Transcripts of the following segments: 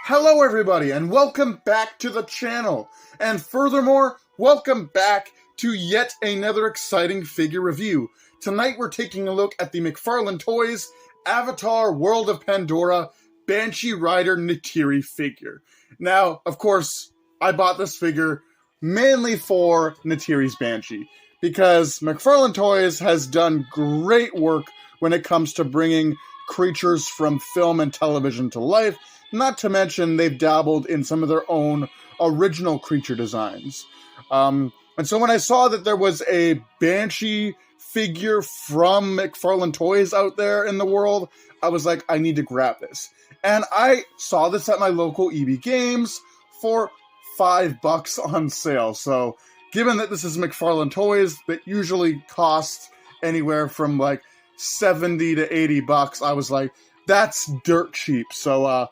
Hello everybody, and welcome back to the channel. And furthermore, welcome back to yet another exciting figure review. Tonight we're taking a look at the McFarlane Toys Avatar World of Pandora Banshee Rider Neytiri figure. Now, of course, I bought this figure mainly for Neytiri's Banshee, because McFarlane Toys has done great work when it comes to bringing creatures from film and television to life. Not to mention, they've dabbled in some of their own original creature designs. And so when I saw that there was a Banshee figure from McFarlane Toys out there in the world, I was like, I need to grab this. And I saw this at my local EB Games for $5 on sale. So given that this is McFarlane Toys that usually cost anywhere from like $70 to $80, I was like, that's dirt cheap. So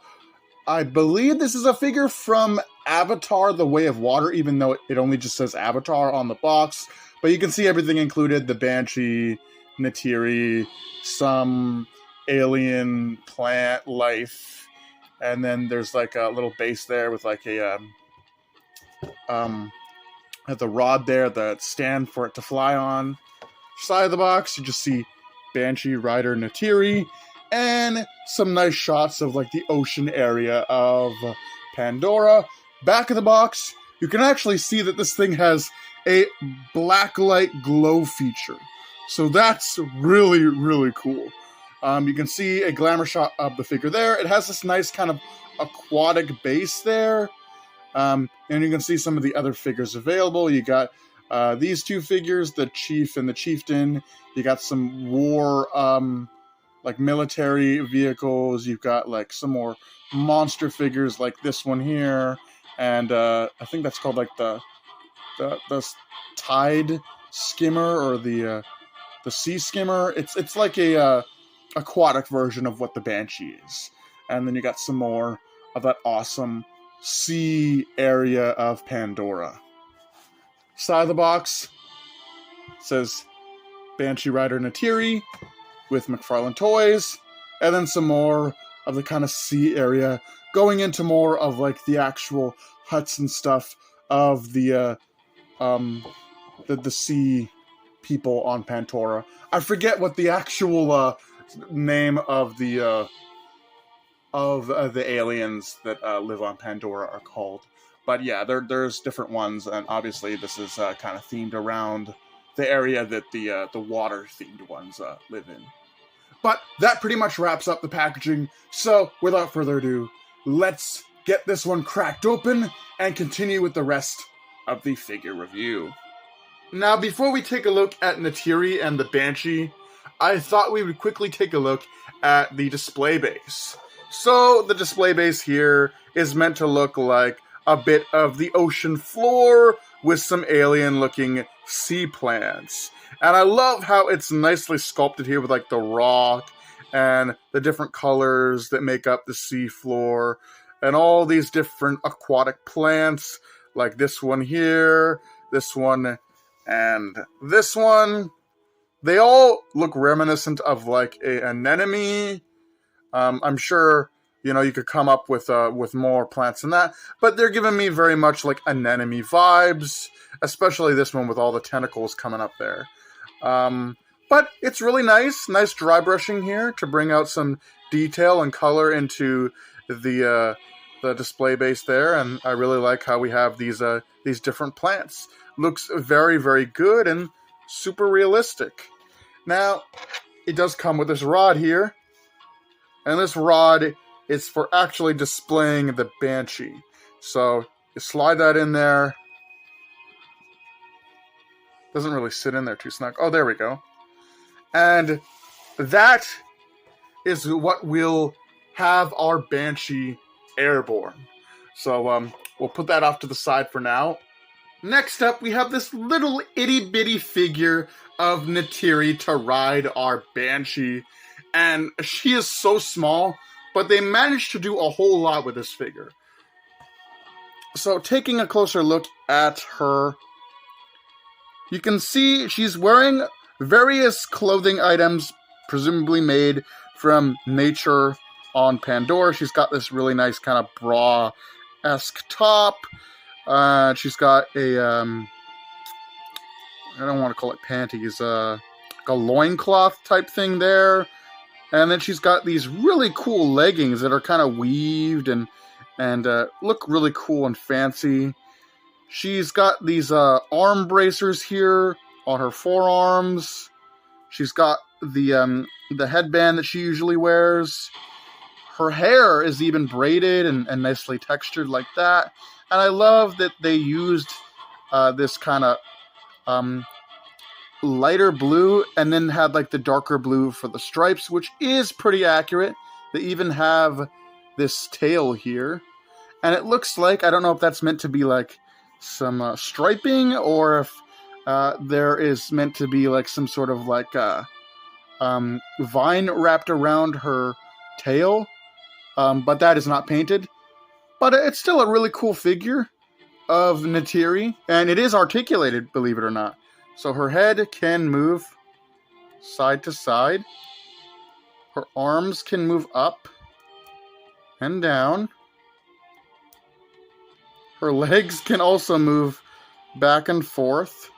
I believe this is a figure from Avatar: The Way of Water, even though it only just says Avatar on the box. But you can see everything included: the Banshee, Neytiri, some alien plant life, and then there's like a little base there with like a the rod there, the stand for it to fly on. Side of the box, you just see Banshee Rider Neytiri, and some nice shots of like the ocean area of Pandora. Back of the box, you can actually see that this thing has a blacklight glow feature. So that's really, really cool. You can see a glamour shot of the figure there. It has this nice kind of aquatic base there. And you can see some of the other figures available. You got these two figures, the Chief and the Chieftain. You got some war like military vehicles. You've got like some more monster figures like this one here, and I think that's called like the tide skimmer or the sea skimmer. It's like a aquatic version of what the Banshee is. And then you got some more of that awesome sea area of Pandora. Side of the box says Banshee Rider Neytiri with McFarlane Toys, and then some more of the kind of sea area, going into more of like the actual huts and stuff of the sea people on Pandora. I forget what the actual name of the aliens that live on Pandora are called, but yeah, there's different ones, and obviously this is kind of themed around the area that the water-themed ones live in. But that pretty much wraps up the packaging, so without further ado, let's get this one cracked open and continue with the rest of the figure review. Now, before we take a look at Neytiri and the Banshee, I thought we would quickly take a look at the display base. So, the display base here is meant to look like a bit of the ocean floor with some alien-looking sea plants. And I love how it's nicely sculpted here with like the rock and the different colors that make up the sea floor and all these different aquatic plants like this one here, this one, and this one. They all look reminiscent of like an anemone. I'm sure, you know, you could come up with more plants than that, but they're giving me very much like anemone vibes, especially this one with all the tentacles coming up there. But it's really nice dry brushing here to bring out some detail and color into the display base there, and I really like how we have these different plants. Looks very, very good and super realistic. Now, it does come with this rod here, and this rod is for actually displaying the Banshee. So you slide that in there. Doesn't really sit in there too snug. Oh, there we go. And that is what will have our Banshee airborne. So we'll put that off to the side for now. Next up, we have this little itty-bitty figure of Neytiri to ride our Banshee. And she is so small, but they managed to do a whole lot with this figure. So taking a closer look at her, you can see she's wearing various clothing items, presumably made from nature on Pandora. She's got this really nice kind of bra-esque top. She's got a, I don't want to call it panties, like a loincloth type thing there. And then she's got these really cool leggings that are kind of weaved and look really cool and fancy. She's got these arm bracers here on her forearms. She's got the headband that she usually wears. Her hair is even braided and nicely textured like that. And I love that they used this kind of lighter blue and then had like the darker blue for the stripes, which is pretty accurate. They even have this tail here. And it looks like, I don't know if that's meant to be like some striping or if there is meant to be like some sort of like vine wrapped around her tail. But that is not painted. But it's still a really cool figure of Neytiri. And it is articulated, believe it or not. So her head can move side to side. Her arms can move up and down. Her legs can also move back and forth.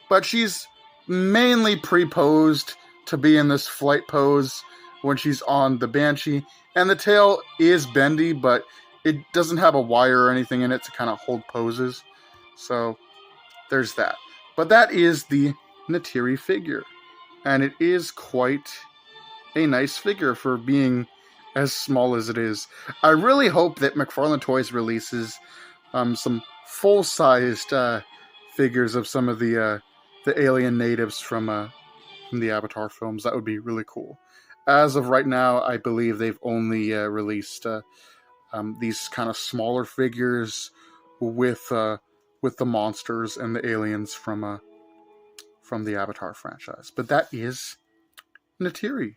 But she's mainly pre-posed to be in this flight pose when she's on the Banshee. And the tail is bendy, but it doesn't have a wire or anything in it to kind of hold poses. So there's that. But that is the Neytiri figure. And it is quite a nice figure for being as small as it is. I really hope that McFarlane Toys releases some full-sized figures of some of the alien natives from the Avatar films. That would be really cool. As of right now, I believe they've only released these kind of smaller figures with the monsters and the aliens from the Avatar franchise. But that is Neytiri.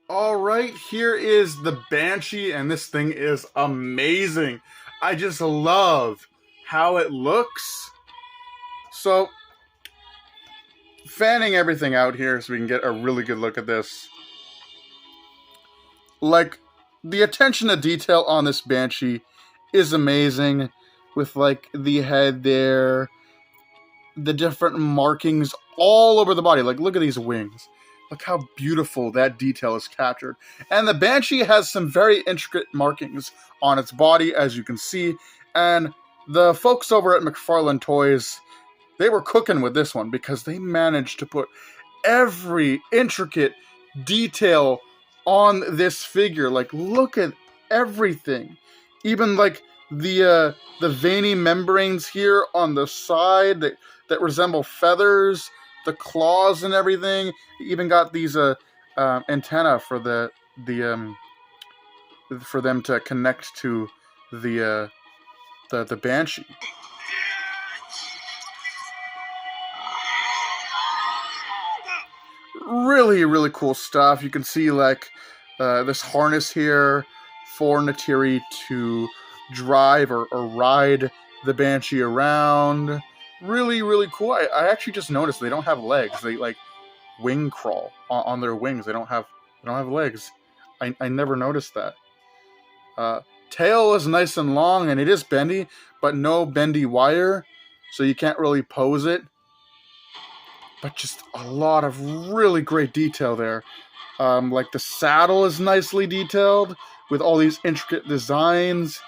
Alright, here is the Banshee, and this thing is amazing. I just love how it looks. So, fanning everything out here so we can get a really good look at this. Like, the attention to detail on this Banshee is amazing. With, like, the head there, the different markings all over the body. Like, look at these wings. Look how beautiful that detail is captured. And the Banshee has some very intricate markings on its body, as you can see. And the folks over at McFarlane Toys, they were cooking with this one because they managed to put every intricate detail on this figure. Like, look at everything. Even, like, the veiny membranes here on the side that resemble feathers. The claws and everything. Even got these antenna for for them to connect to the Banshee. Really, really cool stuff. You can see like this harness here for Neytiri to drive or ride the Banshee around. Really, really cool. I actually just noticed they don't have legs. They like wing crawl on their wings. They don't have legs. I never noticed that. Tail is nice and long and it is bendy, but no bendy wire, so you can't really pose it. But just a lot of really great detail there. Like the saddle is nicely detailed with all these intricate designs.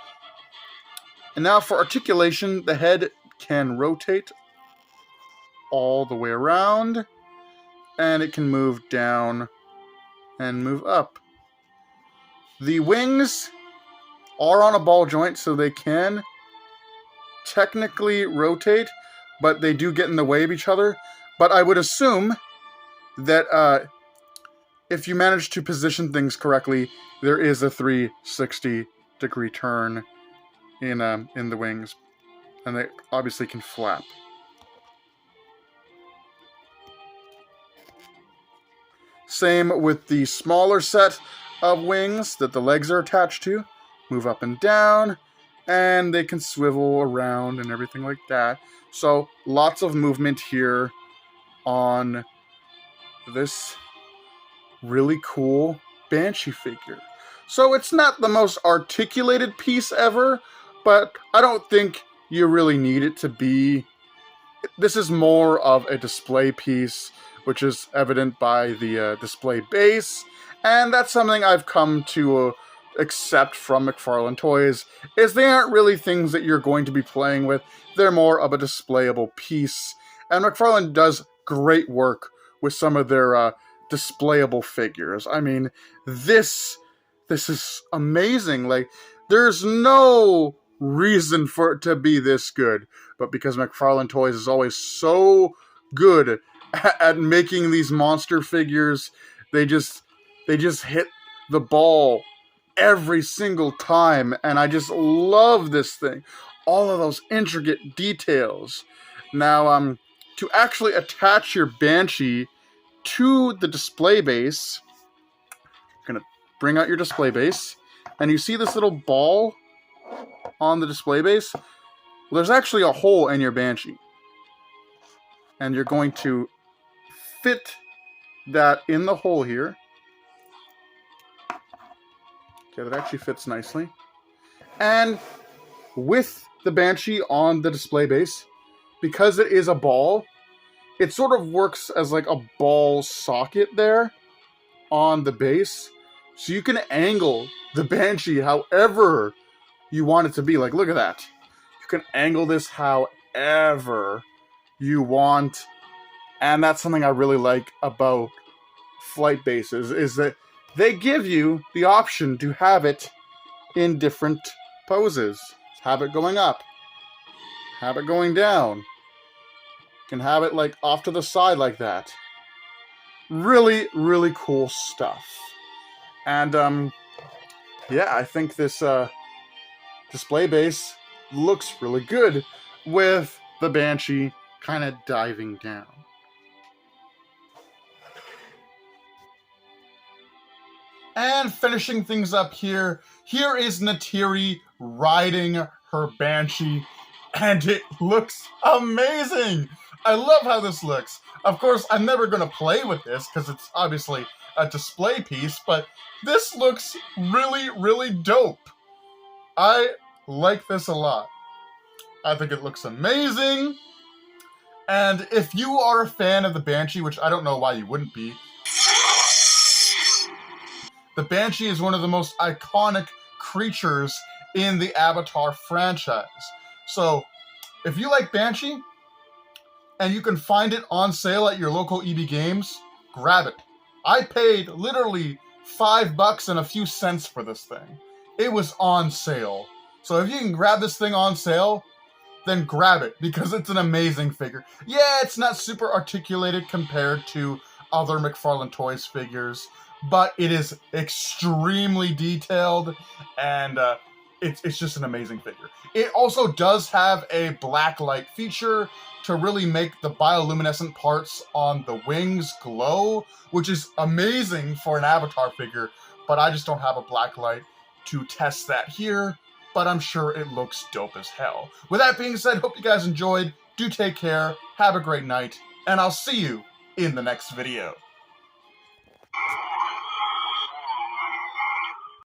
And now for articulation, the head can rotate all the way around, and it can move down and move up. The wings are on a ball joint, so they can technically rotate, but they do get in the way of each other. But I would assume that if you manage to position things correctly, there is a 360-degree turn in the wings. And they obviously can flap. Same with the smaller set of wings that the legs are attached to. Move up and down, and they can swivel around and everything like that. So lots of movement here on this really cool banshee figure. So it's not the most articulated piece ever, but I don't think you really need it to be. This is more of a display piece, which is evident by the display base, and that's something I've come to accept from McFarlane Toys, is they aren't really things that you're going to be playing with. They're more of a displayable piece, and McFarlane does great work with some of their displayable figures. I mean, this is amazing. Like, there's no reason for it to be this good, but because McFarlane Toys is always so good at making these monster figures, they just hit the ball every single time, and I just love this thing. All of those intricate details. Now, to actually attach your Banshee to the display base, you're gonna bring out your display base, and you see this little ball on the display base? Well, there's actually a hole in your Banshee, and you're going to fit that in the hole here. Okay, that actually fits nicely. And with the Banshee on the display base, because it is a ball, it sort of works as like a ball socket there on the base. So you can angle the Banshee however you want it to be. Like, look at that. You can angle this however you want. And that's something I really like about flight bases, is that they give you the option to have it in different poses. Have it going up, have it going down. You can have it like off to the side like that. Really, really cool stuff. And yeah, I think this display base looks really good with the Banshee kind of diving down. And finishing things up here is Neytiri riding her Banshee, and it looks amazing! I love how this looks. Of course, I'm never going to play with this, because it's obviously a display piece, but this looks really, really dope. I like this a lot. I think it looks amazing, and if you are a fan of the Banshee, which I don't know why you wouldn't be, the Banshee is one of the most iconic creatures in the Avatar franchise. So, if you like Banshee, and you can find it on sale at your local EB Games, grab it. I paid literally $5 and a few cents for this thing. It was on sale. So if you can grab this thing on sale, then grab it, because it's an amazing figure. Yeah, it's not super articulated compared to other McFarlane Toys figures, but it is extremely detailed, and it's just an amazing figure. It also does have a black light feature to really make the bioluminescent parts on the wings glow, which is amazing for an Avatar figure, but I just don't have a black light to test that here, but I'm sure it looks dope as hell. With that being said, hope you guys enjoyed. Do take care, have a great night, and I'll see you in the next video.